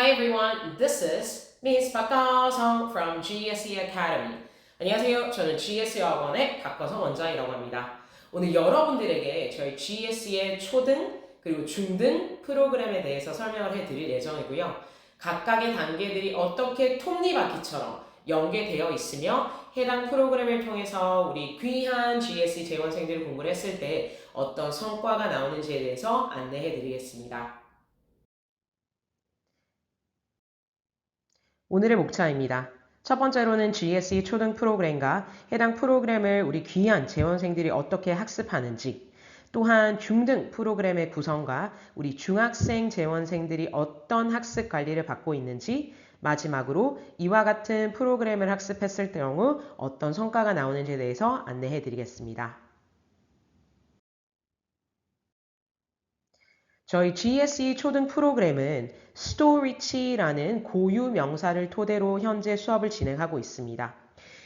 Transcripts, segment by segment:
Hi everyone, this is Miss 박가성 from GSE Academy. 안녕하세요. 저는 GSE 학원의 박가성 원장이라고 합니다. 오늘 여러분들에게 저희 GSE의 초등 그리고 중등 프로그램에 대해서 설명을 해드릴 예정이고요. 각각의 단계들이 어떻게 톱니바퀴처럼 연계되어 있으며 해당 프로그램을 통해서 우리 귀한 GSE 재원생들이 공부를 했을 때 어떤 성과가 나오는지에 대해서 안내해 드리겠습니다. 오늘의 목차입니다. 첫 번째로는 GSE 초등 프로그램과 해당 프로그램을 우리 귀한 재원생들이 어떻게 학습하는지, 또한 중등 프로그램의 구성과 우리 중학생 재원생들이 어떤 학습 관리를 받고 있는지, 마지막으로 이와 같은 프로그램을 학습했을 경우 어떤 성과가 나오는지에 대해서 안내해 드리겠습니다. 저희 GSE 초등 프로그램은 스토리치라는 고유 명사를 토대로 현재 수업을 진행하고 있습니다.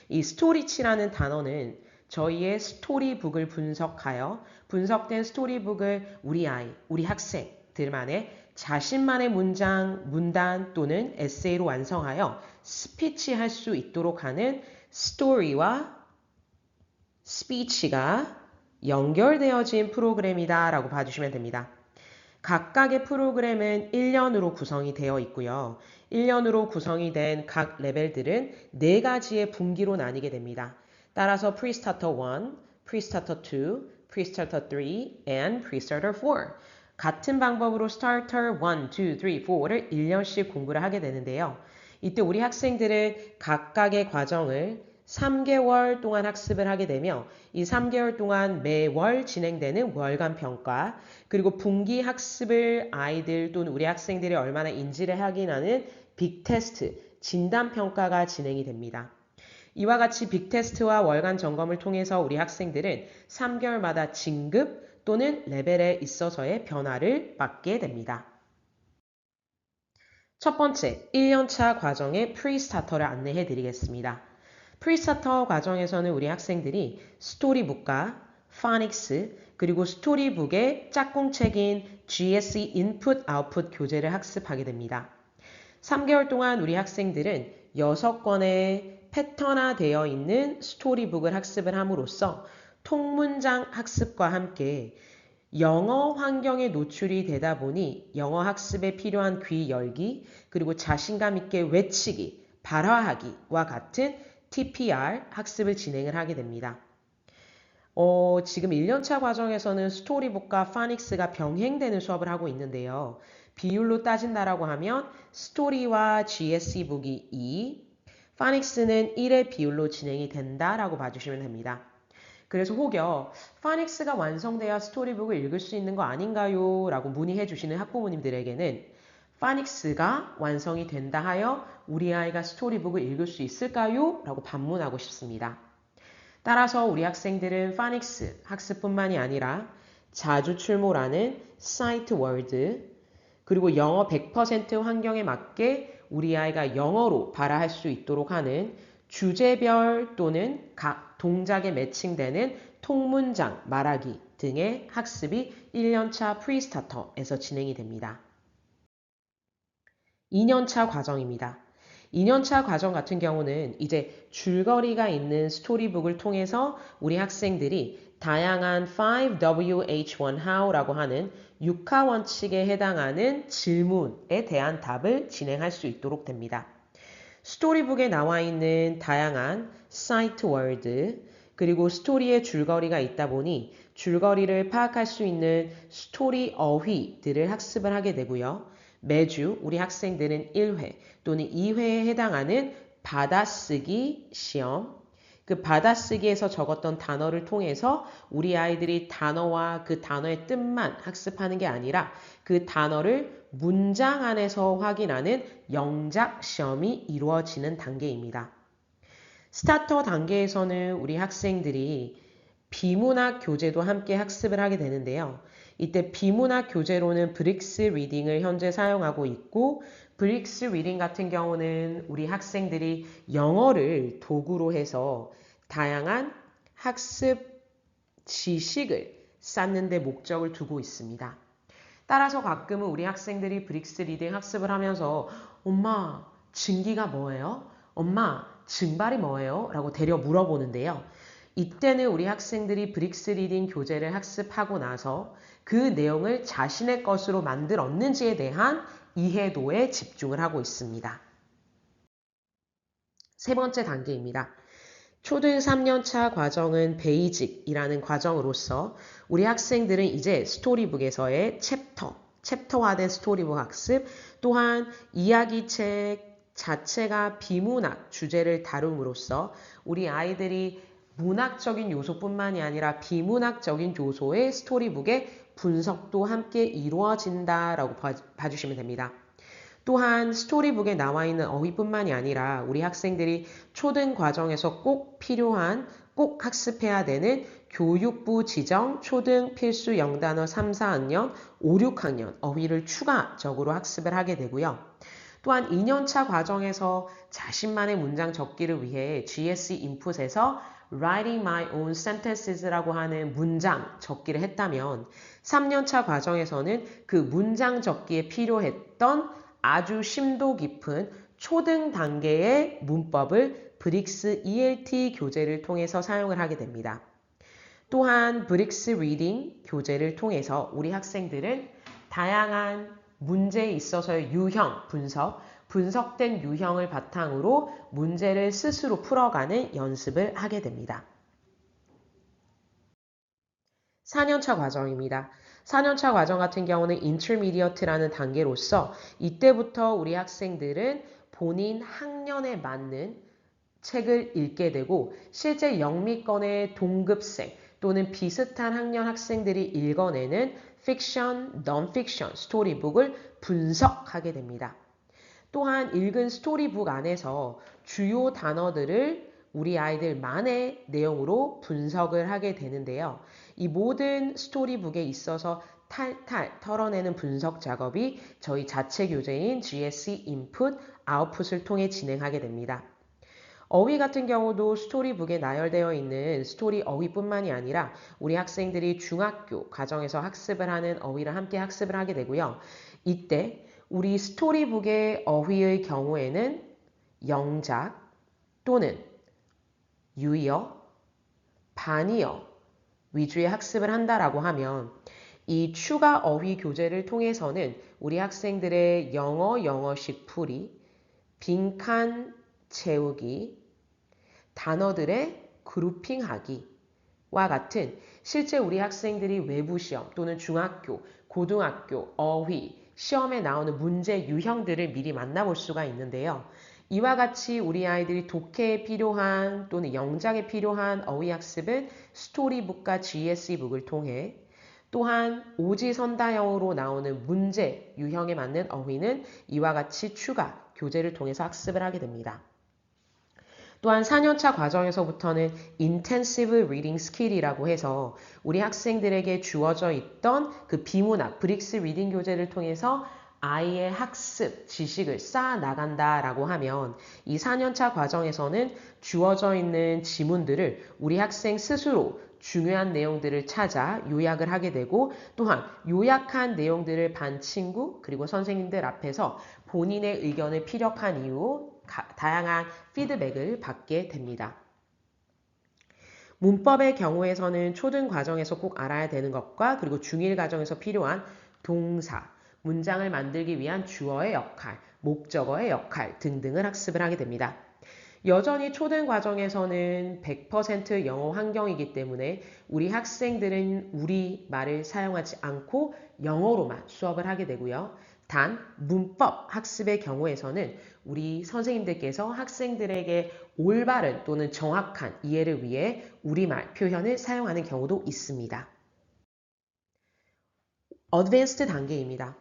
이 스토리치라는 단어는 저희의 스토리북을 분석하여 분석된 스토리북을 우리 학생들만의 자신만의 문장, 문단 또는 에세이로 완성하여 스피치할 수 있도록 하는 스토리와 스피치가 연결되어진 프로그램이다 라고 봐주시면 됩니다. 각각의 프로그램은 1년으로 구성이 되어 있고요. 1년으로 구성이 된 각 레벨들은 4가지의 분기로 나뉘게 됩니다. 따라서 Pre-Starter 1, Pre-Starter 2, Pre-Starter 3, and Pre-Starter 4. 같은 방법으로 Starter 1, 2, 3, 4를 1년씩 공부를 하게 되는데요. 이때 우리 학생들은 각각의 과정을 3개월 동안 학습을 하게 되며 이 3개월 동안 매월 진행되는 월간 평가 그리고 분기 학습을 아이들 또는 우리 학생들이 얼마나 인지를 확인하는 빅테스트, 진단평가가 진행이 됩니다. 이와 같이 빅테스트와 월간 점검을 통해서 우리 학생들은 3개월마다 진급 또는 레벨에 있어서의 변화를 받게 됩니다. 첫 번째, 1년차 과정의 프리스타터를 안내해 드리겠습니다. 프리스타터 과정에서는 우리 학생들이 스토리북과 파닉스 그리고 스토리북의 짝꿍책인 GSE 인풋 아웃풋 교재를 학습하게 됩니다. 3개월 동안 우리 학생들은 6권의 패턴화되어 있는 스토리북을 학습을 함으로써 통문장 학습과 함께 영어 환경에 노출이 되다 보니 영어 학습에 필요한 귀 열기 그리고 자신감 있게 외치기, 발화하기와 같은 TPR 학습을 진행을 하게 됩니다. 지금 1년차 과정에서는 스토리북과 파닉스가 병행되는 수업을 하고 있는데요. 비율로 따진다라고 하면 스토리와 GSE북이 2, 파닉스는 1의 비율로 진행이 된다라고 봐주시면 됩니다. 그래서 혹여 파닉스가 완성돼야 스토리북을 읽을 수 있는 거 아닌가요? 라고 문의해 주시는 학부모님들에게는 파닉스가 완성이 된다 하여 우리 아이가 스토리북을 읽을 수 있을까요? 라고 반문하고 싶습니다. 따라서 우리 학생들은 파닉스 학습뿐만이 아니라 자주 출몰하는 사이트 월드 그리고 영어 100% 환경에 맞게 우리 아이가 영어로 발화할 수 있도록 하는 주제별 또는 각 동작에 매칭되는 통문장, 말하기 등의 학습이 1년차 프리스타터에서 진행이 됩니다. 2년차 과정입니다. 2년차 과정 같은 경우는 이제 줄거리가 있는 스토리북을 통해서 우리 학생들이 다양한 5WH1 How라고 하는 6하 원칙에 해당하는 질문에 대한 답을 진행할 수 있도록 됩니다. 스토리북에 나와 있는 다양한 사이트 월드 그리고 스토리의 줄거리가 있다 보니 줄거리를 파악할 수 있는 스토리 어휘들을 학습을 하게 되고요. 매주 우리 학생들은 1회 또는 2회에 해당하는 받아쓰기 시험, 그 받아쓰기에서 적었던 단어를 통해서 우리 아이들이 단어와 그 단어의 뜻만 학습하는 게 아니라 그 단어를 문장 안에서 확인하는 영작 시험이 이루어지는 단계입니다. 스타터 단계에서는 우리 학생들이 비문학 교재도 함께 학습을 하게 되는데요. 이때 비문학 교재로는 브릭스 리딩을 현재 사용하고 있고 브릭스 리딩 같은 경우는 우리 학생들이 영어를 도구로 해서 다양한 학습 지식을 쌓는 데 목적을 두고 있습니다. 따라서 가끔은 우리 학생들이 브릭스 리딩 학습을 하면서 엄마, 증기가 뭐예요? 엄마, 증발이 뭐예요? 라고 되려 물어보는데요. 이때는 우리 학생들이 브릭스 리딩 교재를 학습하고 나서 그 내용을 자신의 것으로 만들었는지에 대한 이해도에 집중을 하고 있습니다. 세 번째 단계입니다. 초등 3년차 과정은 베이직이라는 과정으로서 우리 학생들은 이제 스토리북에서의 챕터화된 스토리북 학습, 또한 이야기책 자체가 비문학 주제를 다룸으로써 우리 아이들이 문학적인 요소뿐만이 아니라 비문학적인 요소의 스토리북의 분석도 함께 이루어진다라고 봐주시면 됩니다. 또한 스토리북에 나와 있는 어휘뿐만이 아니라 우리 학생들이 초등 과정에서 꼭 학습해야 되는 교육부 지정 초등 필수 영단어 3, 4학년, 5, 6학년 어휘를 추가적으로 학습을 하게 되고요. 또한 2년차 과정에서 자신만의 문장 적기를 위해 GSE 인풋에서 Writing My Own Sentences라고 하는 문장 적기를 했다면 3년차 과정에서는 그 문장 적기에 필요했던 아주 심도 깊은 초등 단계의 문법을 브릭스 ELT 교재를 통해서 사용을 하게 됩니다. 또한 브릭스 리딩 교재를 통해서 우리 학생들은 다양한 문제에 있어서의 유형 분석된 유형을 바탕으로 문제를 스스로 풀어가는 연습을 하게 됩니다. 4년차 과정입니다. 4년차 과정 같은 경우는 인터미디어트라는 단계로서 이때부터 우리 학생들은 본인 학년에 맞는 책을 읽게 되고 실제 영미권의 동급생 또는 비슷한 학년 학생들이 읽어내는 픽션, non-픽션 스토리북을 분석하게 됩니다. 또한 읽은 스토리북 안에서 주요 단어들을 우리 아이들만의 내용으로 분석을 하게 되는데요. 이 모든 스토리북에 있어서 탈탈 털어내는 분석 작업이 저희 자체 교재인 GSE 인풋, 아웃풋을 통해 진행하게 됩니다. 어휘 같은 경우도 스토리북에 나열되어 있는 스토리 어휘뿐만이 아니라 우리 학생들이 중학교 과정에서 학습을 하는 어휘를 함께 학습을 하게 되고요. 이때 우리 스토리북의 어휘의 경우에는 영작 또는 유의어, 반의어 위주의 학습을 한다라고 하면 이 추가 어휘 교재를 통해서는 우리 학생들의 영어식 풀이, 빈칸 채우기, 단어들의 그룹핑하기와 같은 실제 우리 학생들이 외부 시험 또는 중학교, 고등학교, 어휘, 시험에 나오는 문제 유형들을 미리 만나볼 수가 있는데요. 이와 같이 우리 아이들이 독해에 필요한 또는 영작에 필요한 어휘 학습은 스토리북과 GSE북을 통해 또한 오지선다형으로 나오는 문제 유형에 맞는 어휘는 이와 같이 추가 교재를 통해서 학습을 하게 됩니다. 또한 4년차 과정에서부터는 Intensive Reading Skill이라고 해서 우리 학생들에게 주어져 있던 그 비문학, 브릭스 리딩 교재를 통해서 아이의 학습, 지식을 쌓아 나간다라고 하면 이 4년차 과정에서는 주어져 있는 지문들을 우리 학생 스스로 중요한 내용들을 찾아 요약을 하게 되고 또한 요약한 내용들을 반 친구 그리고 선생님들 앞에서 본인의 의견을 피력한 이후 다양한 피드백을 받게 됩니다. 문법의 경우에서는 초등 과정에서 꼭 알아야 되는 것과 그리고 중1 과정에서 필요한 동사, 문장을 만들기 위한 주어의 역할, 목적어의 역할 등등을 학습을 하게 됩니다. 여전히 초등 과정에서는 100% 영어 환경이기 때문에 우리 학생들은 우리말을 사용하지 않고 영어로만 수업을 하게 되고요. 단 문법 학습의 경우에서는 우리 선생님들께서 학생들에게 올바른 또는 정확한 이해를 위해 우리말 표현을 사용하는 경우도 있습니다. 어드밴스드 단계입니다.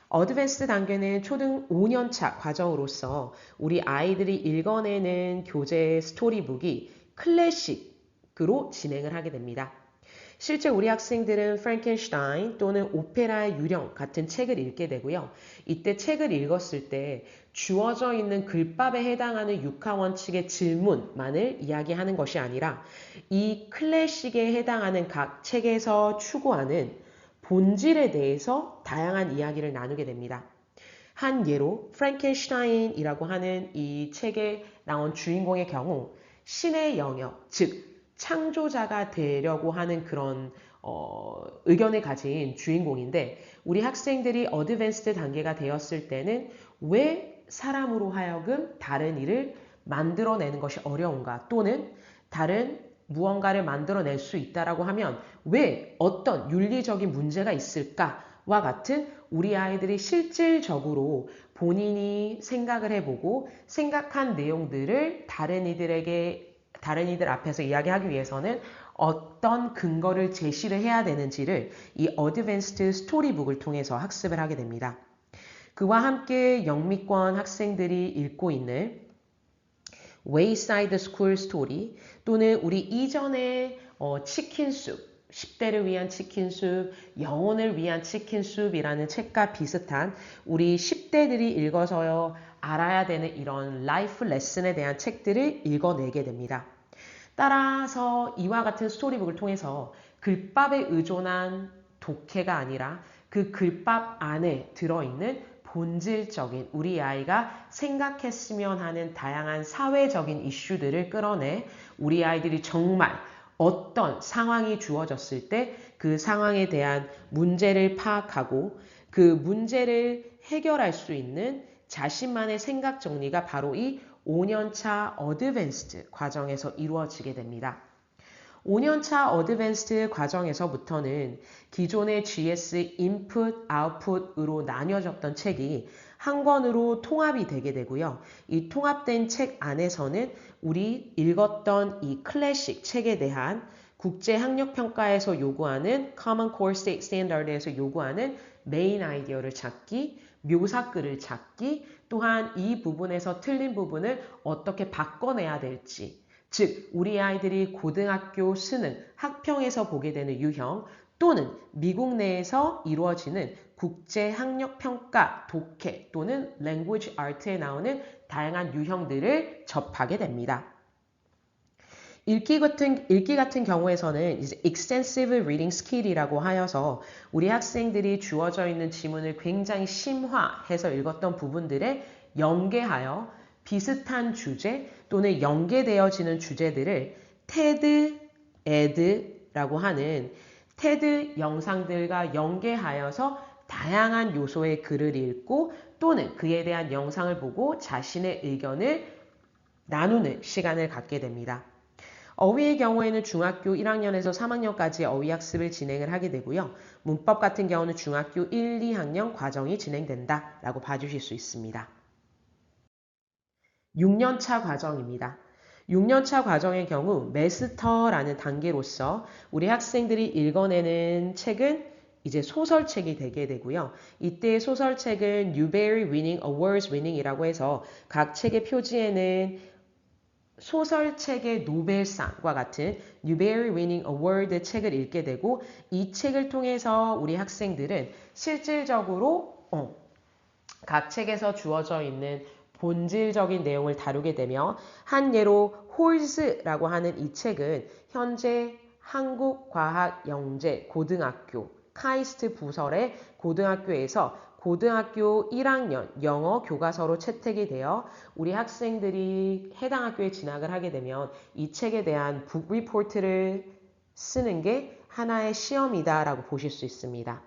어드밴스드 단계는 초등 5년차 과정으로서 우리 아이들이 읽어내는 교재 스토리북이 클래식으로 진행을 하게 됩니다. 실제 우리 학생들은 프랑켄슈타인 또는 오페라의 유령 같은 책을 읽게 되고요. 이때 책을 읽었을 때 주어져 있는 글밥에 해당하는 육하원칙의 질문만을 이야기하는 것이 아니라 이 클래식에 해당하는 각 책에서 추구하는 본질에 대해서 다양한 이야기를 나누게 됩니다. 한 예로 프랭켄슈타인이라고 하는 이 책에 나온 주인공의 경우 신의 영역, 즉 창조자가 되려고 하는 그런 의견을 가진 주인공인데 우리 학생들이 어드밴스드 단계가 되었을 때는 왜 사람으로 하여금 다른 일을 만들어내는 것이 어려운가 또는 다른 무언가를 만들어낼 수 있다라고 하면 왜 어떤 윤리적인 문제가 있을까와 같은 우리 아이들이 실질적으로 본인이 생각을 해보고 생각한 내용들을 다른 이들 앞에서 이야기하기 위해서는 어떤 근거를 제시를 해야 되는지를 이 어드밴스드 스토리북을 통해서 학습을 하게 됩니다. 그와 함께 영미권 학생들이 읽고 있는 Wayside School Story 또는 우리 이전에 치킨숲, 10대를 위한 치킨숲, 영혼을 위한 치킨숲이라는 책과 비슷한 우리 10대들이 읽어서 알아야 되는 이런 라이프 레슨에 대한 책들을 읽어내게 됩니다. 따라서 이와 같은 스토리북을 통해서 글밥에 의존한 독해가 아니라 그 글밥 안에 들어있는 본질적인 우리 아이가 생각했으면 하는 다양한 사회적인 이슈들을 끌어내 우리 아이들이 정말 어떤 상황이 주어졌을 때 그 상황에 대한 문제를 파악하고 그 문제를 해결할 수 있는 자신만의 생각 정리가 바로 이 5년차 어드밴스드 과정에서 이루어지게 됩니다. 5년차 어드밴스드 과정에서부터는 기존의 GS 인풋, 아웃풋으로 나뉘어졌던 책이 한 권으로 통합이 되게 되고요. 이 통합된 책 안에서는 우리 읽었던 이 클래식 책에 대한 국제학력평가에서 요구하는 Common Core State Standard에서 요구하는 메인 아이디어를 찾기, 묘사글을 찾기, 또한 이 부분에서 틀린 부분을 어떻게 바꿔내야 될지, 즉 우리 아이들이 고등학교 수능, 학평에서 보게 되는 유형 또는 미국 내에서 이루어지는 국제학력평가, 독해 또는 Language Art에 나오는 다양한 유형들을 접하게 됩니다. 읽기 같은 경우에서는 이제 extensive reading skill이라고 하여서 우리 학생들이 주어져 있는 지문을 굉장히 심화해서 읽었던 부분들에 연계하여 비슷한 주제 또는 연계되어지는 주제들을 TED, ED라고 하는 TED 영상들과 연계하여서 다양한 요소의 글을 읽고 또는 그에 대한 영상을 보고 자신의 의견을 나누는 시간을 갖게 됩니다. 어휘의 경우에는 중학교 1학년에서 3학년까지 어휘학습을 진행을 하게 되고요. 문법 같은 경우는 중학교 1, 2학년 과정이 진행된다라고 봐주실 수 있습니다. 6년차 과정입니다. 6년차 과정의 경우 메스터라는 단계로서 우리 학생들이 읽어내는 책은 이제 소설책이 되게 되고요. 이때 소설책은 Newbery Winning Awards Winning이라고 해서 각 책의 표지에는 소설책의 노벨상과 같은 Newbery Winning Award 책을 읽게 되고 이 책을 통해서 우리 학생들은 실질적으로 각 책에서 주어져 있는 본질적인 내용을 다루게 되며 한 예로 홀즈라고 하는 이 책은 현재 한국과학영재고등학교 카이스트 부설의 고등학교에서 고등학교 1학년 영어 교과서로 채택이 되어 우리 학생들이 해당 학교에 진학을 하게 되면 이 책에 대한 북 리포트를 쓰는 게 하나의 시험이다라고 보실 수 있습니다.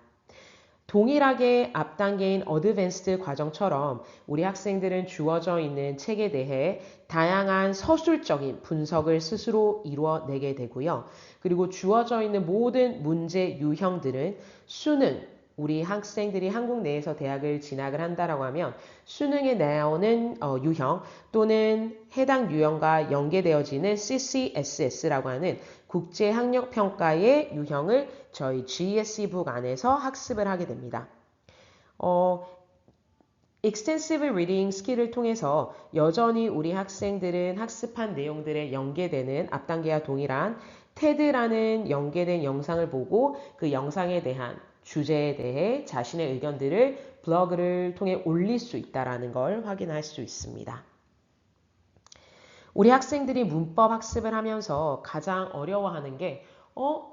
동일하게 앞단계인 어드밴스드 과정처럼 우리 학생들은 주어져 있는 책에 대해 다양한 서술적인 분석을 스스로 이루어내게 되고요. 그리고 주어져 있는 모든 문제 유형들은 수능, 우리 학생들이 한국 내에서 대학을 진학을 한다라고 하면 수능에 나오는 유형 또는 해당 유형과 연계되어지는 CCSS라고 하는 국제학력평가의 유형을 저희 GSE북 안에서 학습을 하게 됩니다. Extensive Reading 스킬을 통해서 여전히 우리 학생들은 학습한 내용들에 연계되는 앞단계와 동일한 TED라는 연계된 영상을 보고 그 영상에 대한 주제에 대해 자신의 의견들을 블로그를 통해 올릴 수 있다는 걸 확인할 수 있습니다. 우리 학생들이 문법 학습을 하면서 가장 어려워하는 게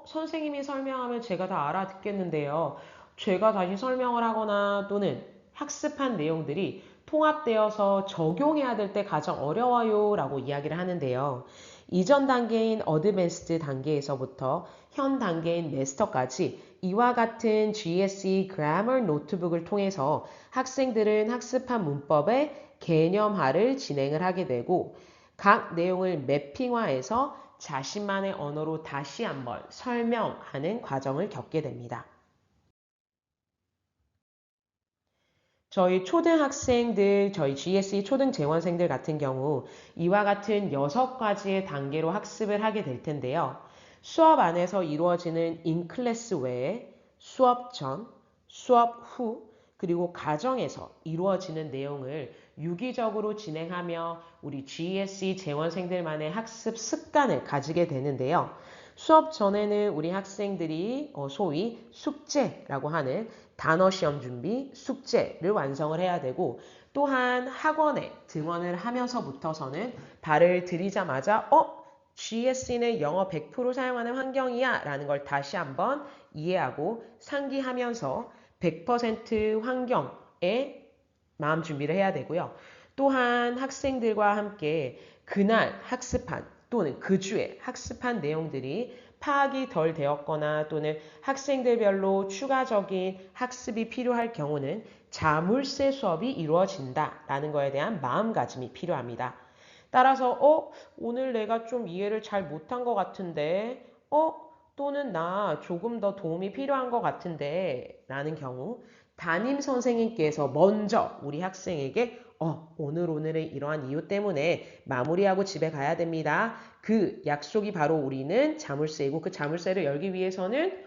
선생님이 설명하면 제가 다 알아듣겠는데요. 제가 다시 설명을 하거나 또는 학습한 내용들이 통합되어서 적용해야 될 때 가장 어려워요 라고 이야기를 하는데요. 이전 단계인 어드밴스드 단계에서부터 현 단계인 마스터까지 이와 같은 GSE 그래머 노트북을 통해서 학생들은 학습한 문법의 개념화를 진행을 하게 되고 각 내용을 매핑화해서 자신만의 언어로 다시 한번 설명하는 과정을 겪게 됩니다. 저희 초등학생들, 저희 GSE 초등 재원생들 같은 경우 이와 같은 6가지의 단계로 학습을 하게 될 텐데요. 수업 안에서 이루어지는 인클래스 외에 수업 전, 수업 후, 그리고 가정에서 이루어지는 내용을 유기적으로 진행하며 우리 GSE 재원생들만의 학습 습관을 가지게 되는데요. 수업 전에는 우리 학생들이 소위 숙제라고 하는 단어 시험 준비, 숙제를 완성을 해야 되고 또한 학원에 등원을 하면서부터서는 발을 들이자마자 GSE는 영어 100% 사용하는 환경이야 라는 걸 다시 한번 이해하고 상기하면서 100% 환경에 마음 준비를 해야 되고요. 또한 학생들과 함께 그날 학습한 또는 그 주에 학습한 내용들이 파악이 덜 되었거나 또는 학생들별로 추가적인 학습이 필요할 경우는 자물쇠 수업이 이루어진다라는 거에 대한 마음가짐이 필요합니다. 따라서 오늘 내가 좀 이해를 잘 못한 것 같은데 또는 나 조금 더 도움이 필요한 것 같은데 라는 경우 담임 선생님께서 먼저 우리 학생에게 오늘은 이러한 이유 때문에 마무리하고 집에 가야 됩니다. 그 약속이 바로 우리는 자물쇠이고 그 자물쇠를 열기 위해서는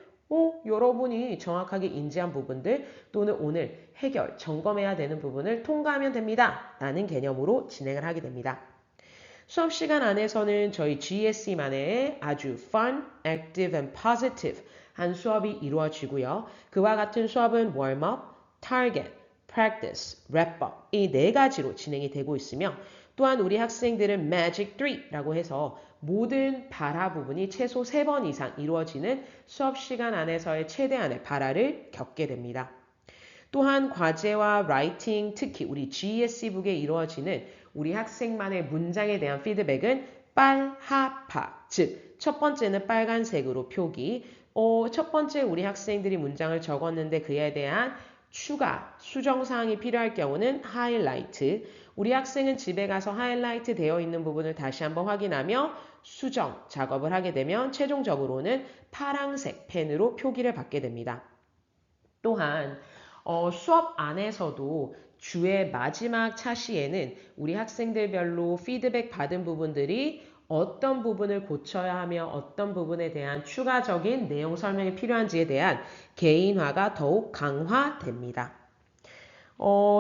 여러분이 정확하게 인지한 부분들 또는 오늘 해결, 점검해야 되는 부분을 통과하면 됩니다. 라는 개념으로 진행을 하게 됩니다. 수업 시간 안에서는 저희 GSE만의 아주 fun, active, and positive 한 수업이 이루어지고요. 그와 같은 수업은 warm-up, target, practice, wrap-up 이 4가지로 진행이 되고 있으며 또한 우리 학생들은 magic 3라고 해서 모든 발화 부분이 최소 3번 이상 이루어지는 수업 시간 안에서의 최대한의 발화를 겪게 됩니다. 또한 과제와 라이팅, 특히 우리 GSE북에 이루어지는 우리 학생만의 문장에 대한 피드백은 빨하파, 즉 첫 번째는 빨간색으로 표기, 첫 번째 우리 학생들이 문장을 적었는데 그에 대한 추가, 수정사항이 필요할 경우는 하이라이트, 우리 학생은 집에 가서 하이라이트 되어 있는 부분을 다시 한번 확인하며 수정 작업을 하게 되면 최종적으로는 파란색 펜으로 표기를 받게 됩니다. 또한 수업 안에서도 주의 마지막 차시에는 우리 학생들별로 피드백 받은 부분들이 어떤 부분을 고쳐야 하며 어떤 부분에 대한 추가적인 내용 설명이 필요한지에 대한 개인화가 더욱 강화됩니다.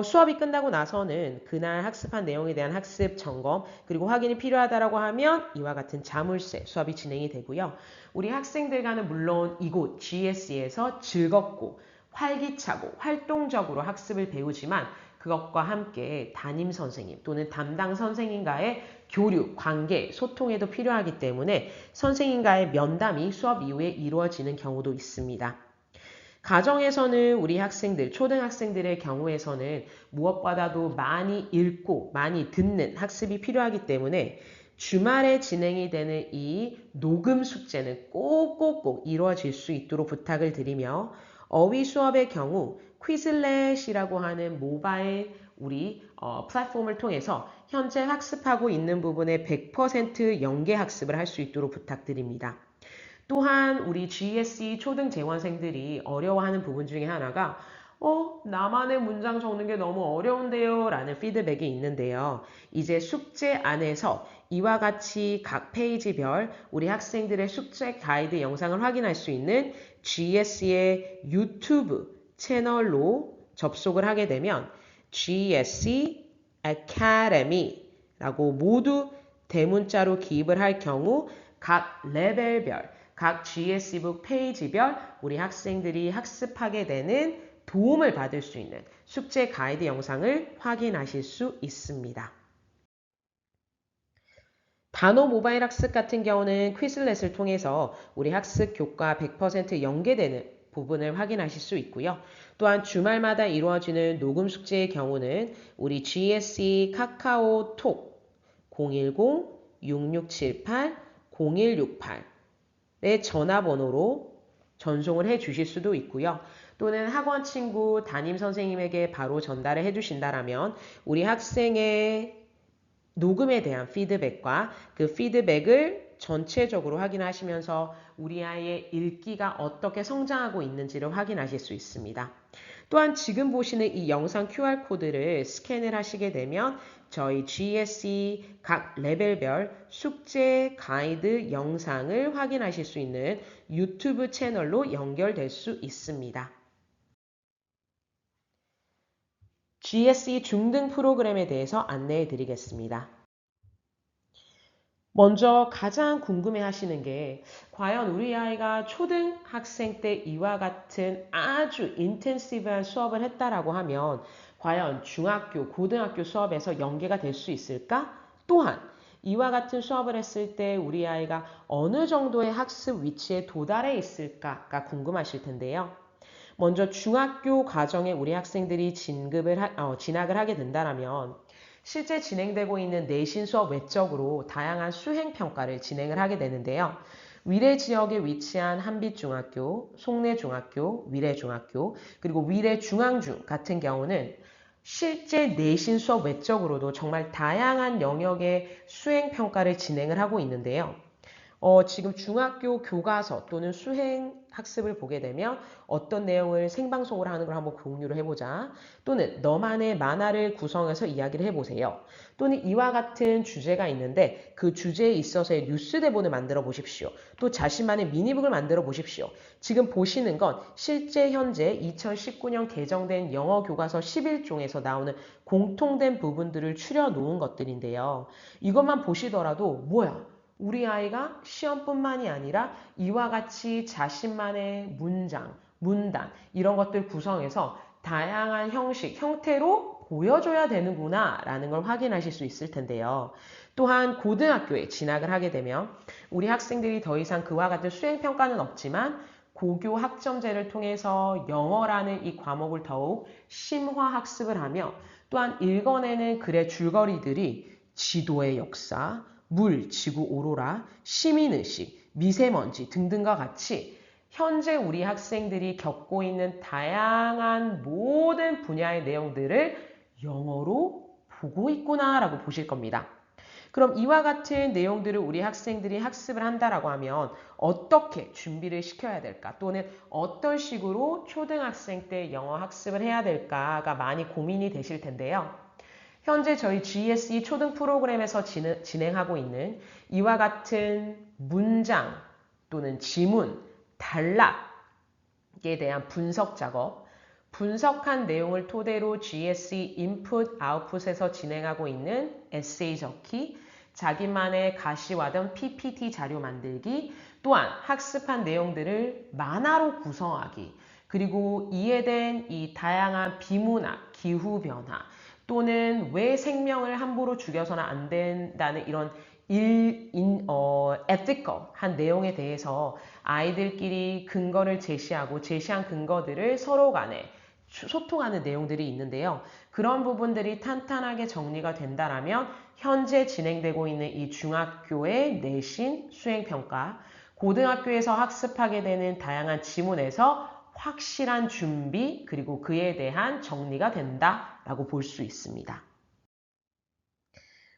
수업이 끝나고 나서는 그날 학습한 내용에 대한 학습 점검 그리고 확인이 필요하다고 하면 이와 같은 자물쇠 수업이 진행이 되고요. 우리 학생들과는 물론 이곳 GSE에서 즐겁고 활기차고 활동적으로 학습을 배우지만 그것과 함께 담임 선생님 또는 담당 선생님과의 교류, 관계, 소통에도 필요하기 때문에 선생님과의 면담이 수업 이후에 이루어지는 경우도 있습니다. 가정에서는 우리 학생들, 초등학생들의 경우에서는 무엇보다도 많이 읽고 많이 듣는 학습이 필요하기 때문에 주말에 진행이 되는 이 녹음 숙제는 꼭꼭꼭 이루어질 수 있도록 부탁을 드리며 어휘 수업의 경우 퀴즐렛이라고 하는 모바일 우리 플랫폼을 통해서 현재 학습하고 있는 부분에 100% 연계 학습을 할 수 있도록 부탁드립니다. 또한 우리 GSE 초등 재원생들이 어려워하는 부분 중에 하나가 나만의 문장 적는 게 너무 어려운데요 라는 피드백이 있는데요. 이제 숙제 안에서 이와 같이 각 페이지별 우리 학생들의 숙제 가이드 영상을 확인할 수 있는 GSE의 유튜브 채널로 접속을 하게 되면 GSE Academy라고 모두 대문자로 기입을 할 경우 각 레벨별 각 GSE북 페이지별 우리 학생들이 학습하게 되는 도움을 받을 수 있는 숙제 가이드 영상을 확인하실 수 있습니다. 단어 모바일 학습 같은 경우는 퀴즐렛을 통해서 우리 학습 교과 100% 연계되는 부분을 확인하실 수 있고요. 또한 주말마다 이루어지는 녹음 숙제의 경우는 우리 GSE 카카오톡 010-6678-0168의 전화번호로 전송을 해 주실 수도 있고요. 또는 학원 친구, 담임 선생님에게 바로 전달을 해 주신다라면 우리 학생의 녹음에 대한 피드백과 그 피드백을 전체적으로 확인하시면서 우리 아이의 읽기가 어떻게 성장하고 있는지를 확인하실 수 있습니다. 또한 지금 보시는 이 영상 QR코드를 스캔을 하시게 되면 저희 GSE 각 레벨별 숙제 가이드 영상을 확인하실 수 있는 유튜브 채널로 연결될 수 있습니다. GSE 중등 프로그램에 대해서 안내해 드리겠습니다. 먼저 가장 궁금해 하시는 게 과연 우리 아이가 초등학생 때 이와 같은 아주 인텐시브한 수업을 했다라고 하면 과연 중학교, 고등학교 수업에서 연계가 될 수 있을까? 또한 이와 같은 수업을 했을 때 우리 아이가 어느 정도의 학습 위치에 도달해 있을까가 궁금하실 텐데요. 먼저 중학교 과정에 우리 학생들이 진학을 하게 된다면 실제 진행되고 있는 내신 수업 외적으로 다양한 수행 평가를 진행을 하게 되는데요. 위례 지역에 위치한 한빛중학교, 송내중학교, 위례중학교, 그리고 위례중앙중 같은 경우는 실제 내신 수업 외적으로도 정말 다양한 영역의 수행 평가를 진행을 하고 있는데요. 지금 중학교 교과서 또는 수행 학습을 보게 되면 어떤 내용을 생방송으로 하는 걸 한번 공유를 해보자. 또는 너만의 만화를 구성해서 이야기를 해보세요. 또는 이와 같은 주제가 있는데 그 주제에 있어서의 뉴스 대본을 만들어 보십시오. 또 자신만의 미니북을 만들어 보십시오. 지금 보시는 건 실제 현재 2019년 개정된 영어 교과서 11종에서 나오는 공통된 부분들을 추려 놓은 것들인데요. 이것만 보시더라도 뭐야? 우리 아이가 시험뿐만이 아니라 이와 같이 자신만의 문장, 문단 이런 것들 구성해서 다양한 형식, 형태로 보여줘야 되는구나 라는 걸 확인하실 수 있을 텐데요. 또한 고등학교에 진학을 하게 되면 우리 학생들이 더 이상 그와 같은 수행평가는 없지만 고교 학점제를 통해서 영어라는 이 과목을 더욱 심화학습을 하며 또한 읽어내는 글의 줄거리들이 지도의 역사, 물, 지구 오로라, 시민의식, 미세먼지 등등과 같이 현재 우리 학생들이 겪고 있는 다양한 모든 분야의 내용들을 영어로 보고 있구나라고 보실 겁니다. 그럼 이와 같은 내용들을 우리 학생들이 학습을 한다라고 하면 어떻게 준비를 시켜야 될까? 또는 어떤 식으로 초등학생 때 영어 학습을 해야 될까가 많이 고민이 되실 텐데요. 현재 저희 GSE 초등 프로그램에서 진행하고 있는 이와 같은 문장 또는 지문, 단락에 대한 분석 작업, 분석한 내용을 토대로 GSE 인풋, 아웃풋에서 진행하고 있는 에세이 적기, 자기만의 가시화된 PPT 자료 만들기, 또한 학습한 내용들을 만화로 구성하기, 그리고 이해된 이 다양한 비문학, 기후변화, 또는 왜 생명을 함부로 죽여서는 안 된다는 이런 ethical 내용에 대해서 아이들끼리 근거를 제시하고 제시한 근거들을 서로 간에 소통하는 내용들이 있는데요. 그런 부분들이 탄탄하게 정리가 된다라면 현재 진행되고 있는 이 중학교의 내신 수행평가, 고등학교에서 학습하게 되는 다양한 지문에서 확실한 준비 그리고 그에 대한 정리가 된다라고 볼 수 있습니다.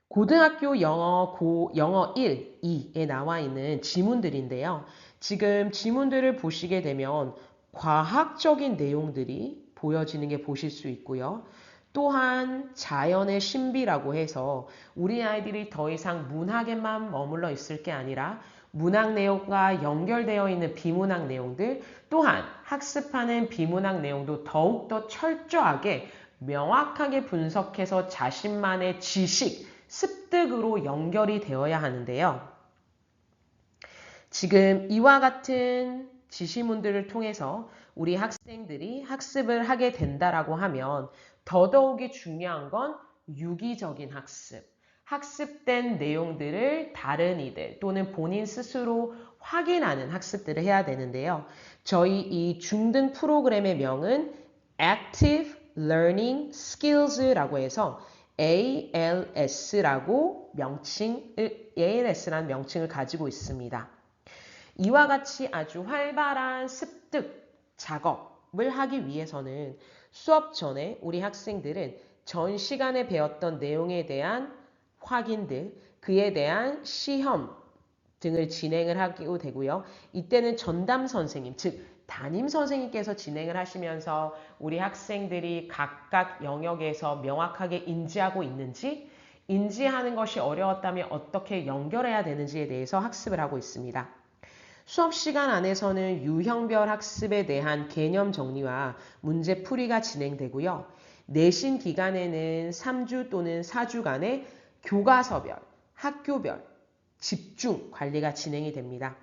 고등학교 영어 1, 2에 나와 있는 지문들인데요. 지금 지문들을 보시게 되면 과학적인 내용들이 보여지는 게 보실 수 있고요. 또한 자연의 신비라고 해서 우리 아이들이 더 이상 문학에만 머물러 있을 게 아니라 문학 내용과 연결되어 있는 비문학 내용들, 또한 학습하는 비문학 내용도 더욱더 철저하게 명확하게 분석해서 자신만의 지식, 습득으로 연결이 되어야 하는데요. 지금 이와 같은 지시문들을 통해서 우리 학생들이 학습을 하게 된다라고 하면 더더욱이 중요한 건 유기적인 학습. 학습된 내용들을 다른 이들 또는 본인 스스로 확인하는 학습들을 해야 되는데요. 저희 이 중등 프로그램의 명은 Active Learning Skills라고 해서 ALS라는 명칭을 가지고 있습니다. 이와 같이 아주 활발한 습득 작업을 하기 위해서는 수업 전에 우리 학생들은 전 시간에 배웠던 내용에 대한 확인들, 그에 대한 시험 등을 진행을 하게 되고요. 이때는 전담 선생님, 즉 담임 선생님께서 진행을 하시면서 우리 학생들이 각각 영역에서 명확하게 인지하고 있는지, 인지하는 것이 어려웠다면 어떻게 연결해야 되는지에 대해서 학습을 하고 있습니다. 수업 시간 안에서는 유형별 학습에 대한 개념 정리와 문제 풀이가 진행되고요. 내신 기간에는 3주 또는 4주간의 교과서별, 학교별, 집중 관리가 진행이 됩니다.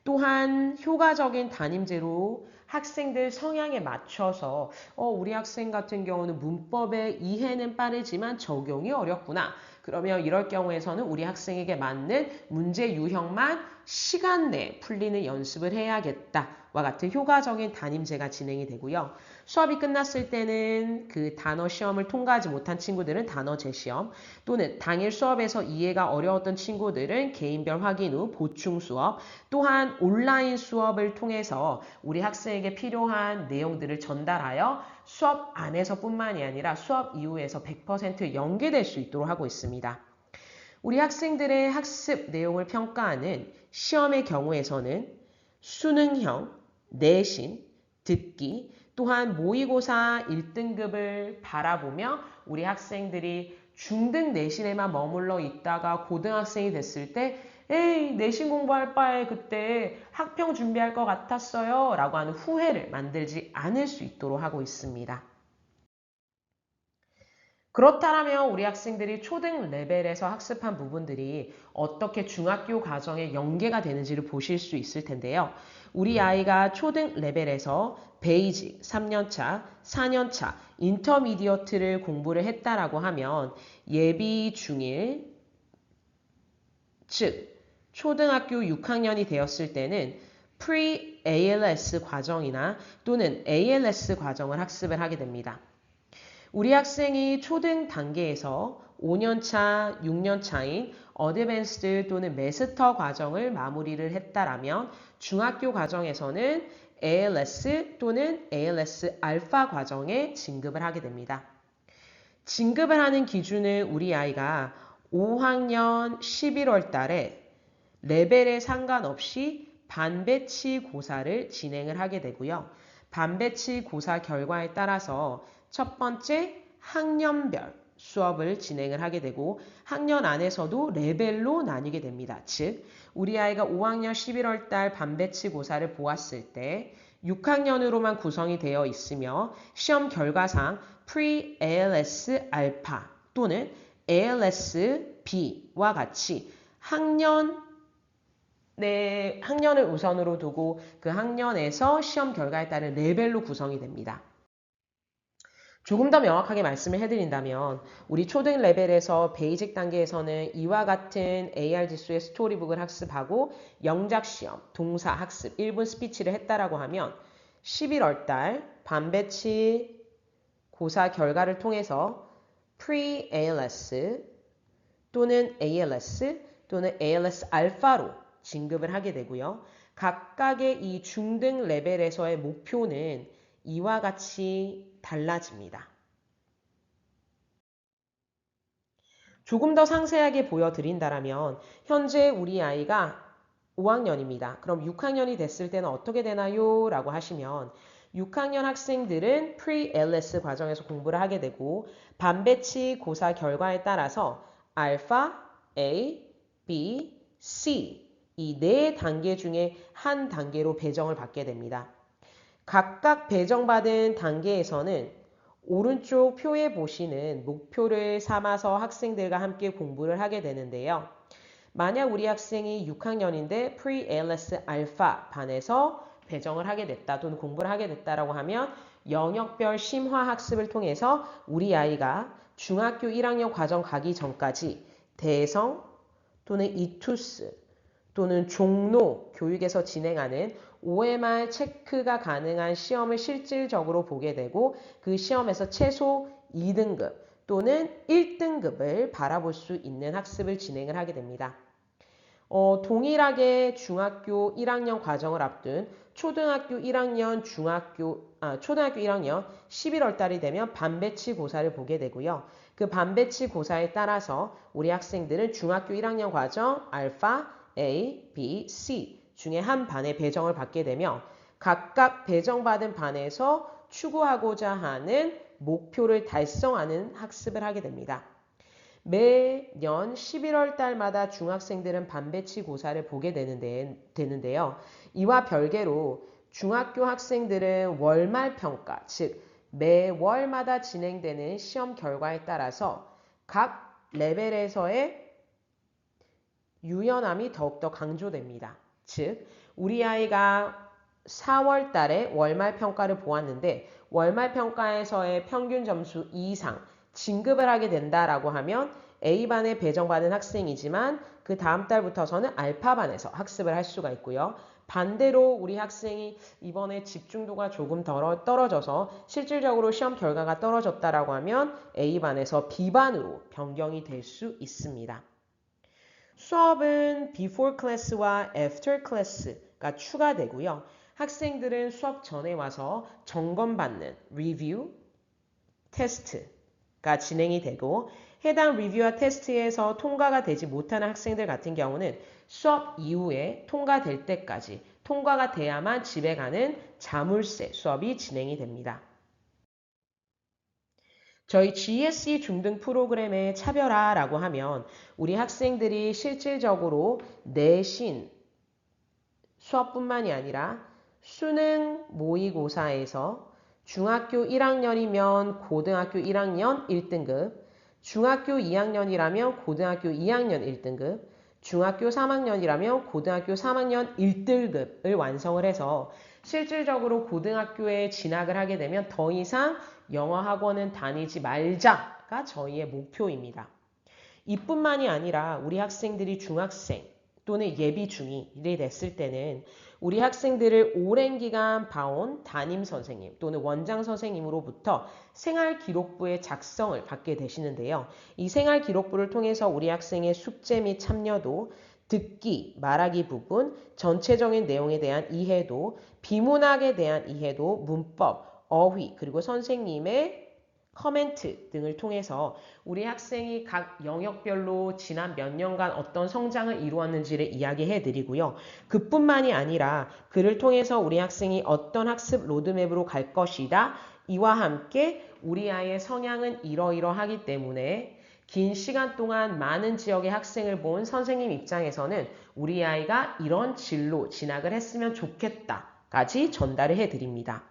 또한 효과적인 담임제로 학생들 성향에 맞춰서 우리 학생 같은 경우는 문법의 이해는 빠르지만 적용이 어렵구나. 그러면 이럴 경우에서는 우리 학생에게 맞는 문제 유형만 시간 내에 풀리는 연습을 해야겠다와 같은 효과적인 담임제가 진행이 되고요. 수업이 끝났을 때는 그 단어 시험을 통과하지 못한 친구들은 단어 재시험, 또는 당일 수업에서 이해가 어려웠던 친구들은 개인별 확인 후 보충 수업, 또한 온라인 수업을 통해서 우리 학생에게 필요한 내용들을 전달하여 수업 안에서뿐만이 아니라 수업 이후에서 100% 연계될 수 있도록 하고 있습니다. 우리 학생들의 학습 내용을 평가하는 시험의 경우에서는 수능형, 내신, 듣기, 또한 모의고사 1등급을 바라보며 우리 학생들이 중등 내신에만 머물러 있다가 고등학생이 됐을 때 에이, 내신 공부할 바에 그때 학평 준비할 것 같았어요 라고 하는 후회를 만들지 않을 수 있도록 하고 있습니다. 그렇다면 우리 학생들이 초등 레벨에서 학습한 부분들이 어떻게 중학교 과정에 연계가 되는지를 보실 수 있을 텐데요. 우리 아이가 초등 레벨에서 베이직 3년차, 4년차, 인터미디어트를 공부를 했다라고 하면 예비 중1, 즉 초등학교 6학년이 되었을 때는 Pre-ALS 과정이나 또는 ALS 과정을 학습을 하게 됩니다. 우리 학생이 초등 단계에서 5년차, 6년차인 어드밴스드 또는 메스터 과정을 마무리를 했다라면 중학교 과정에서는 ALS 또는 ALS 알파 과정에 진급을 하게 됩니다. 진급을 하는 기준은 우리 아이가 5학년 11월 달에 레벨에 상관없이 반배치 고사를 진행을 하게 되고요. 반배치 고사 결과에 따라서 첫 번째 학년별 수업을 진행을 하게 되고 학년 안에서도 레벨로 나뉘게 됩니다. 즉 우리 아이가 5학년 11월 달 반배치 고사를 보았을 때 6학년으로만 구성이 되어 있으며 시험 결과상 Pre-ALS 알파 또는 ALS B와 같이 학년을 우선으로 두고 그 학년에서 시험 결과에 따른 레벨로 구성이 됩니다. 조금 더 명확하게 말씀을 해드린다면 우리 초등 레벨에서 베이직 단계에서는 이와 같은 AR 지수의 스토리북을 학습하고 영작시험, 동사 학습, 1분 스피치를 했다라고 하면 11월 달 반배치 고사 결과를 통해서 Pre-ALS 또는 ALS 또는 ALS 알파로 진급을 하게 되고요. 각각의 이 중등 레벨에서의 목표는 이와 같이 달라집니다. 조금 더 상세하게 보여드린다면 현재 우리 아이가 5학년입니다. 그럼 6학년이 됐을 때는 어떻게 되나요? 라고 하시면 6학년 학생들은 Pre-ALS 과정에서 공부를 하게 되고 반배치 고사 결과에 따라서 알파, A, B, C 이 네 단계 중에 한 단계로 배정을 받게 됩니다. 각각 배정받은 단계에서는 오른쪽 표에 보시는 목표를 삼아서 학생들과 함께 공부를 하게 되는데요. 만약 우리 학생이 6학년인데 Pre-ALS 알파 반에서 배정을 하게 됐다 또는 공부를 하게 됐다라고 하면 영역별 심화 학습을 통해서 우리 아이가 중학교 1학년 과정 가기 전까지 대성 또는 이투스 또는 종로 교육에서 진행하는 OMR 체크가 가능한 시험을 실질적으로 보게 되고 그 시험에서 최소 2등급 또는 1등급을 바라볼 수 있는 학습을 진행을 하게 됩니다. 동일하게 중학교 1학년 과정을 앞둔 초등학교 1학년 초등학교 1학년 11월 달이 되면 반배치 고사를 보게 되고요. 그 반배치 고사에 따라서 우리 학생들은 중학교 1학년 과정 알파, A, B, C 중에 한 반에 배정을 받게 되며 각각 배정받은 반에서 추구하고자 하는 목표를 달성하는 학습을 하게 됩니다. 매년 11월 달마다 중학생들은 반배치 고사를 보게 되는데요. 이와 별개로 중학교 학생들은 월말 평가, 즉 매월마다 진행되는 시험 결과에 따라서 각 레벨에서의 유연함이 더욱더 강조됩니다. 즉 우리 아이가 4월 달에 월말 평가를 보았는데 월말 평가에서의 평균 점수 이상 진급을 하게 된다라고 하면 A반에 배정받은 학생이지만 그 다음 달부터서는 알파반에서 학습을 할 수가 있고요. 반대로 우리 학생이 이번에 집중도가 조금 떨어져서 실질적으로 시험 결과가 떨어졌다라고 하면 A반에서 B반으로 변경이 될 수 있습니다. 수업은 before class와 after class가 추가되고요. 학생들은 수업 전에 와서 점검받는 review, 테스트가 진행이 되고 해당 리뷰와 테스트에서 통과가 되지 못하는 학생들 같은 경우는 수업 이후에 통과될 때까지 통과가 돼야만 집에 가는 자물쇠 수업이 진행이 됩니다. 저희 GSE 중등 프로그램의 차별화라고 하면 우리 학생들이 실질적으로 내신 수업뿐만이 아니라 수능 모의고사에서 중학교 1학년이면 고등학교 1학년 1등급, 중학교 2학년이라면 고등학교 2학년 1등급, 중학교 3학년이라면 고등학교 3학년 1등급을 완성을 해서 실질적으로 고등학교에 진학을 하게 되면 더 이상 영어 학원은 다니지 말자가 저희의 목표입니다. 이뿐만이 아니라 우리 학생들이 중학생 또는 예비 중2이 됐을 때는 우리 학생들을 오랜 기간 봐온 담임 선생님 또는 원장 선생님으로부터 생활기록부의 작성을 받게 되시는데요. 이 생활기록부를 통해서 우리 학생의 숙제 및 참여도, 듣기, 말하기 부분, 전체적인 내용에 대한 이해도, 비문학에 대한 이해도, 문법, 어휘, 그리고 선생님의 커멘트 등을 통해서 우리 학생이 각 영역별로 지난 몇 년간 어떤 성장을 이루었는지를 이야기해 드리고요. 그뿐만이 아니라 그를 통해서 우리 학생이 어떤 학습 로드맵으로 갈 것이다. 이와 함께 우리 아이의 성향은 이러이러하기 때문에 긴 시간 동안 많은 지역의 학생을 본 선생님 입장에서는 우리 아이가 이런 진로 진학을 했으면 좋겠다까지 전달을 해드립니다.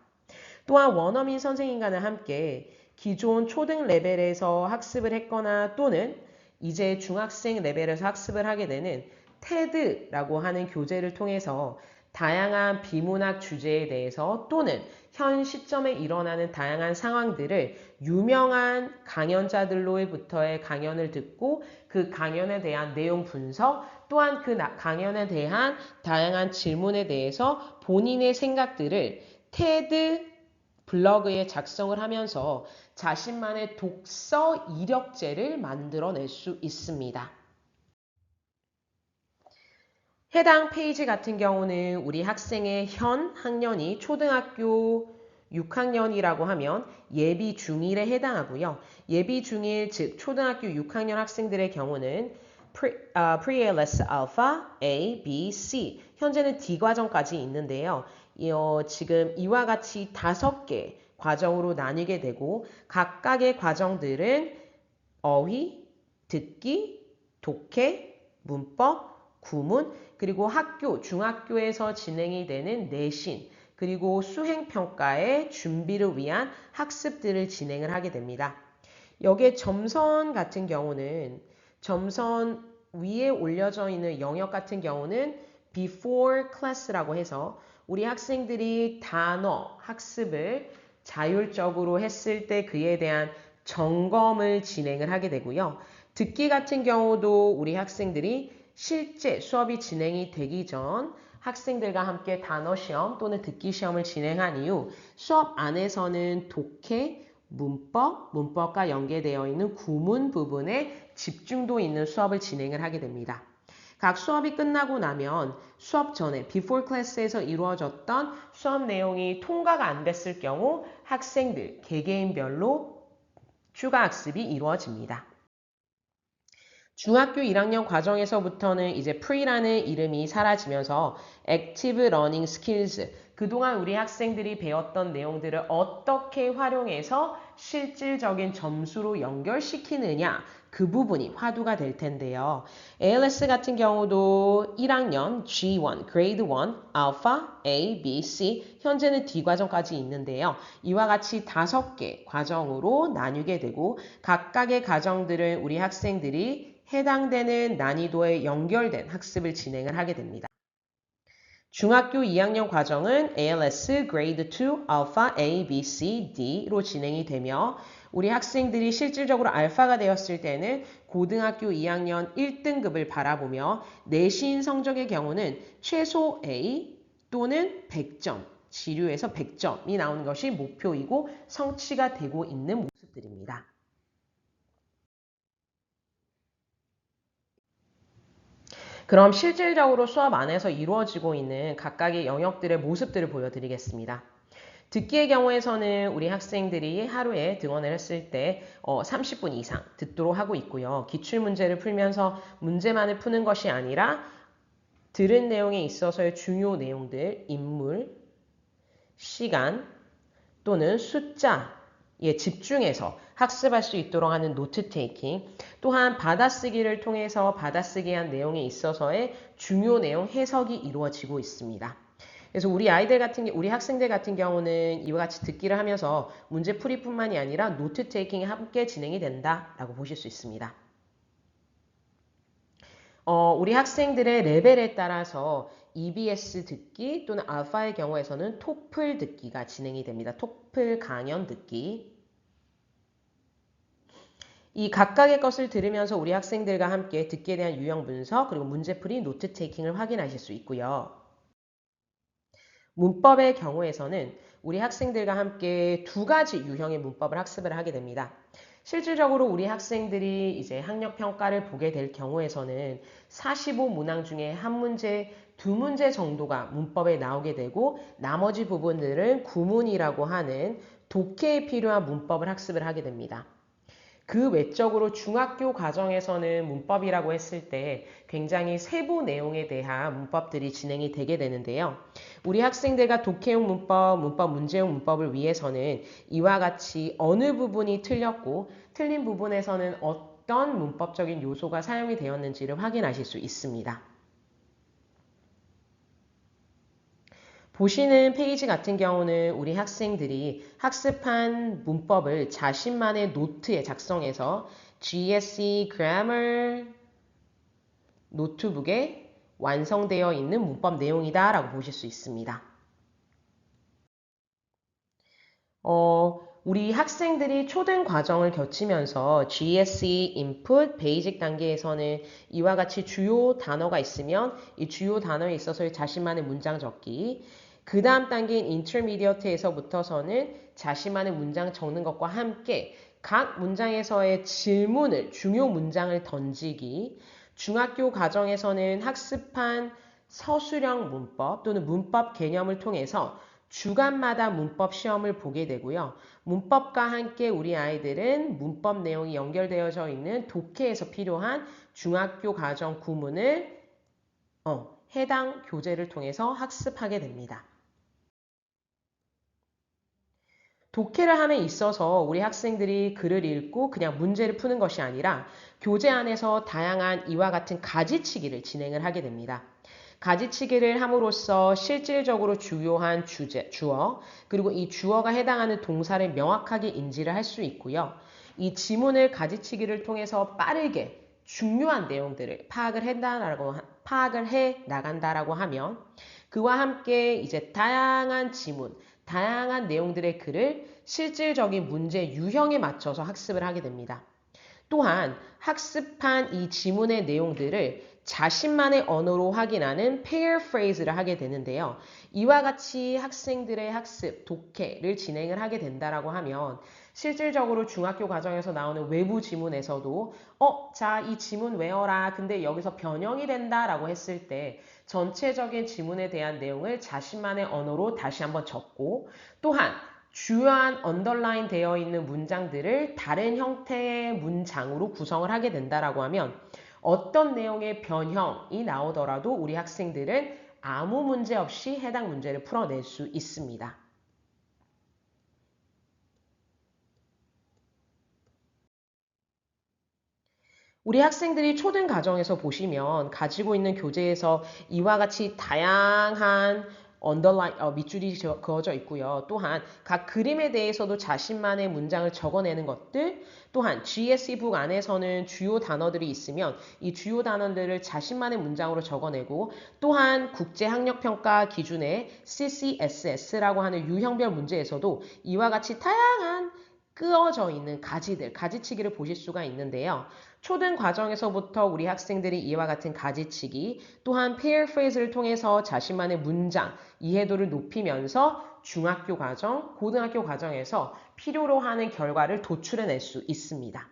또한 원어민 선생님과는 함께 기존 초등 레벨에서 학습을 했거나 또는 이제 중학생 레벨에서 학습을 하게 되는 테드라고 하는 교재를 통해서 다양한 비문학 주제에 대해서 또는 현 시점에 일어나는 다양한 상황들을 유명한 강연자들로부터의 강연을 듣고 그 강연에 대한 내용 분석 또한 그 강연에 대한 다양한 질문에 대해서 본인의 생각들을 테드 블로그에 작성을 하면서 자신만의 독서 이력제를 만들어낼 수 있습니다. 해당 페이지 같은 경우는 우리 학생의 현 학년이 초등학교 6학년이라고 하면 예비 중1에 해당하고요. 예비 중1 즉 초등학교 6학년 학생들의 경우는 Pre-ALS Alpha, A, B, C 현재는 D 과정까지 있는데요. 지금 이와 같이 5개 과정으로 나뉘게 되고 각각의 과정들은 어휘, 듣기, 독해, 문법, 구문, 그리고 학교, 중학교에서 진행이 되는 내신, 그리고 수행평가의 준비를 위한 학습들을 진행을 하게 됩니다. 여기에 점선 같은 경우는 점선 위에 올려져 있는 영역 같은 경우는 before class라고 해서 우리 학생들이 단어 학습을 자율적으로 했을 때 그에 대한 점검을 진행을 하게 되고요. 듣기 같은 경우도 우리 학생들이 실제 수업이 진행이 되기 전 학생들과 함께 단어 시험 또는 듣기 시험을 진행한 이후 수업 안에서는 독해, 문법과 연계되어 있는 구문 부분에 집중도 있는 수업을 진행을 하게 됩니다. 각 수업이 끝나고 나면 수업 전에 before class에서 이루어졌던 수업 내용이 통과가 안 됐을 경우 학생들 개개인별로 추가 학습이 이루어집니다. 중학교 1학년 과정에서부터는 이제 pre라는 이름이 사라지면서 active learning skills, 그동안 우리 학생들이 배웠던 내용들을 어떻게 활용해서 실질적인 점수로 연결시키느냐, 그 부분이 화두가 될 텐데요. ALS 같은 경우도 1학년 G1, Grade 1, Alpha, A, B, C, 현재는 D 과정까지 있는데요. 이와 같이 5개 과정으로 나뉘게 되고 각각의 과정들은 우리 학생들이 해당되는 난이도에 연결된 학습을 진행을 하게 됩니다. 중학교 2학년 과정은 ALS Grade 2, Alpha, A, B, C, D로 진행이 되며 우리 학생들이 실질적으로 알파가 되었을 때는 고등학교 2학년 1등급을 바라보며 내신 성적의 경우는 최소 A 또는 100점, 지류에서 100점이 나오는 것이 목표이고 성취가 되고 있는 모습들입니다. 그럼 실질적으로 수업 안에서 이루어지고 있는 각각의 영역들의 모습들을 보여드리겠습니다. 듣기의 경우에서는 우리 학생들이 하루에 등원을 했을 때 30분 이상 듣도록 하고 있고요. 기출문제를 풀면서 문제만을 푸는 것이 아니라 들은 내용에 있어서의 중요 내용들, 인물, 시간 또는 숫자에 집중해서 학습할 수 있도록 하는 노트 테이킹, 또한 받아쓰기를 통해서 받아쓰기에 한 내용에 있어서의 중요 내용 해석이 이루어지고 있습니다. 그래서 우리 학생들 같은 경우는 이와 같이 듣기를 하면서 문제 풀이뿐만이 아니라 노트 테이킹이 함께 진행이 된다라고 보실 수 있습니다. 우리 학생들의 레벨에 따라서 EBS 듣기 또는 알파의 경우에서는 토플 듣기가 진행이 됩니다. 토플 강연 듣기. 이 각각의 것을 들으면서 우리 학생들과 함께 듣기에 대한 유형 분석 그리고 문제풀이 노트 테이킹을 확인하실 수 있고요. 문법의 경우에서는 우리 학생들과 함께 2가지 유형의 문법을 학습을 하게 됩니다. 실질적으로 우리 학생들이 이제 학력평가를 보게 될 경우에서는 45문항 중에 한 문제, 2문제 정도가 문법에 나오게 되고 나머지 부분들은 구문이라고 하는 독해에 필요한 문법을 학습을 하게 됩니다. 그 외적으로 중학교 과정에서는 문법이라고 했을 때 굉장히 세부 내용에 대한 문법들이 진행이 되게 되는데요. 우리 학생들과 독해용 문법, 문제용 문법을 위해서는 이와 같이 어느 부분이 틀렸고 틀린 부분에서는 어떤 문법적인 요소가 사용이 되었는지를 확인하실 수 있습니다. 보시는 페이지 같은 경우는 우리 학생들이 학습한 문법을 자신만의 노트에 작성해서 GSE Grammar 노트북에 완성되어 있는 문법 내용이다 라고 보실 수 있습니다. 우리 학생들이 초등 과정을 거치면서 GSE Input 베이직 단계에서는 이와 같이 주요 단어가 있으면 이 주요 단어에 있어서의 자신만의 문장 적기, 그 다음 단계인 Intermediate에서부터서는 자신만의 문장 적는 것과 함께 각 문장에서의 질문을, 중요 문장을 던지기, 중학교 과정에서는 학습한 서술형 문법 또는 문법 개념을 통해서 주간마다 문법 시험을 보게 되고요. 문법과 함께 우리 아이들은 문법 내용이 연결되어져 있는 독해에서 필요한 중학교 과정 구문을 해당 교재를 통해서 학습하게 됩니다. 독해를 함에 있어서 우리 학생들이 글을 읽고 그냥 문제를 푸는 것이 아니라 교재 안에서 다양한 이와 같은 가지치기를 진행을 하게 됩니다. 가지치기를 함으로써 실질적으로 주요한 주어, 그리고 이 주어가 해당하는 동사를 명확하게 인지를 할 수 있고요. 이 지문을 가지치기를 통해서 빠르게 중요한 내용들을 파악을 해 나간다라고 하면 그와 함께 이제 다양한 지문, 다양한 내용들의 글을 실질적인 문제 유형에 맞춰서 학습을 하게 됩니다. 또한 학습한 이 지문의 내용들을 자신만의 언어로 확인하는 paraphrase를 하게 되는데요. 이와 같이 학생들의 학습, 독해를 진행을 하게 된다라고 하면 실질적으로 중학교 과정에서 나오는 외부 지문에서도 자, 이 지문 외워라. 근데 여기서 변형이 된다라고 했을 때 전체적인 지문에 대한 내용을 자신만의 언어로 다시 한번 적고 또한 주요한 언더라인 되어 있는 문장들을 다른 형태의 문장으로 구성을 하게 된다라고 하면 어떤 내용의 변형이 나오더라도 우리 학생들은 아무 문제 없이 해당 문제를 풀어낼 수 있습니다. 우리 학생들이 초등 과정에서 보시면 가지고 있는 교재에서 이와 같이 다양한 언더라인, 밑줄이 그어져 있고요. 또한 각 그림에 대해서도 자신만의 문장을 적어내는 것들, 또한 GSE북 안에서는 주요 단어들이 있으면 이 주요 단어들을 자신만의 문장으로 적어내고 또한 국제학력평가 기준의 CCSS라고 하는 유형별 문제에서도 이와 같이 다양한 끄어져 있는 가지들, 가지치기를 보실 수가 있는데요. 초등 과정에서부터 우리 학생들이 이와 같은 가지치기, 또한 paraphrase를 통해서 자신만의 문장, 이해도를 높이면서 중학교 과정, 고등학교 과정에서 필요로 하는 결과를 도출해낼 수 있습니다.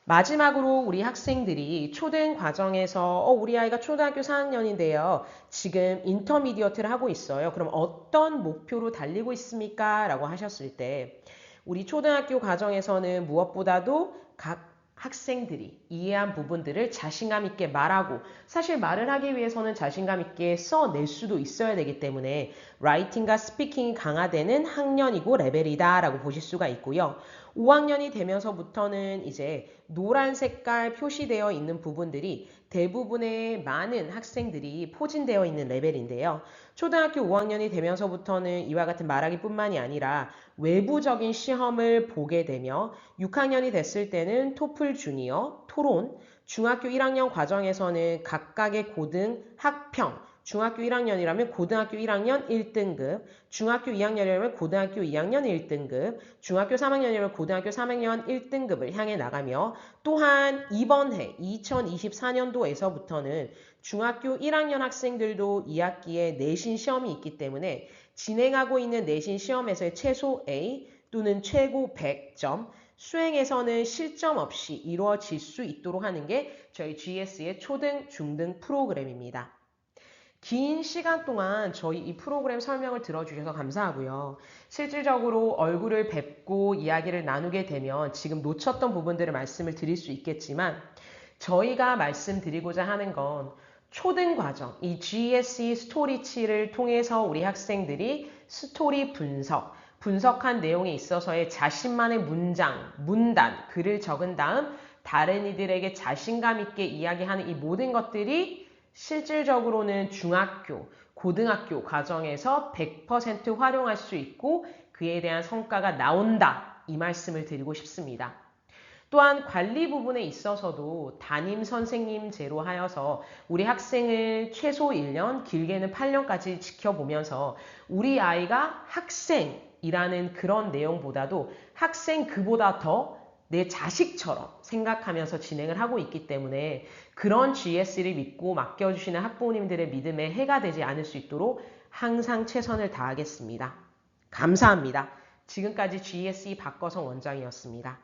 마지막으로 우리 학생들이 초등 과정에서 우리 아이가 초등학교 4학년인데요. 지금 인터미디어트를 하고 있어요. 그럼 어떤 목표로 달리고 있습니까? 라고 하셨을 때 우리 초등학교 과정에서는 무엇보다도 각 학생들이 이해한 부분들을 자신감 있게 말하고 사실 말을 하기 위해서는 자신감 있게 써낼 수도 있어야 되기 때문에 라이팅과 스피킹이 강화되는 학년이고 레벨이다 라고 보실 수가 있고요. 5학년이 되면서부터는 이제 노란 색깔 표시되어 있는 부분들이 대부분의 많은 학생들이 포진되어 있는 레벨인데요. 초등학교 5학년이 되면서부터는 이와 같은 말하기뿐만이 아니라 외부적인 시험을 보게 되며 6학년이 됐을 때는 토플 주니어, 토론, 중학교 1학년 과정에서는 각각의 고등 학평, 중학교 1학년이라면 고등학교 1학년 1등급, 중학교 2학년이라면 고등학교 2학년 1등급, 중학교 3학년이라면 고등학교 3학년 1등급을 향해 나가며 또한 이번 해 2024년도에서부터는 중학교 1학년 학생들도 2학기에 내신 시험이 있기 때문에 진행하고 있는 내신 시험에서의 최소 A 또는 최고 100점, 수행에서는 실점 없이 이루어질 수 있도록 하는 게 저희 GS의 초등, 중등 프로그램입니다. 긴 시간 동안 저희 이 프로그램 설명을 들어주셔서 감사하고요. 실질적으로 얼굴을 뵙고 이야기를 나누게 되면 지금 놓쳤던 부분들을 말씀을 드릴 수 있겠지만 저희가 말씀드리고자 하는 건 초등 과정, 이 GSE 스토리치를 통해서 우리 학생들이 스토리 분석한 내용에 있어서의 자신만의 문장, 문단, 글을 적은 다음 다른 이들에게 자신감 있게 이야기하는 이 모든 것들이 실질적으로는 중학교, 고등학교 과정에서 100% 활용할 수 있고 그에 대한 성과가 나온다. 이 말씀을 드리고 싶습니다. 또한 관리 부분에 있어서도 담임 선생님제로 하여서 우리 학생을 최소 1년, 길게는 8년까지 지켜보면서 우리 아이가 학생이라는 그런 내용보다도 학생 그보다 더 내 자식처럼 생각하면서 진행을 하고 있기 때문에 그런 GS를 믿고 맡겨주시는 학부모님들의 믿음에 해가 되지 않을 수 있도록 항상 최선을 다하겠습니다. 감사합니다. 지금까지 GSE 박거성 원장이었습니다.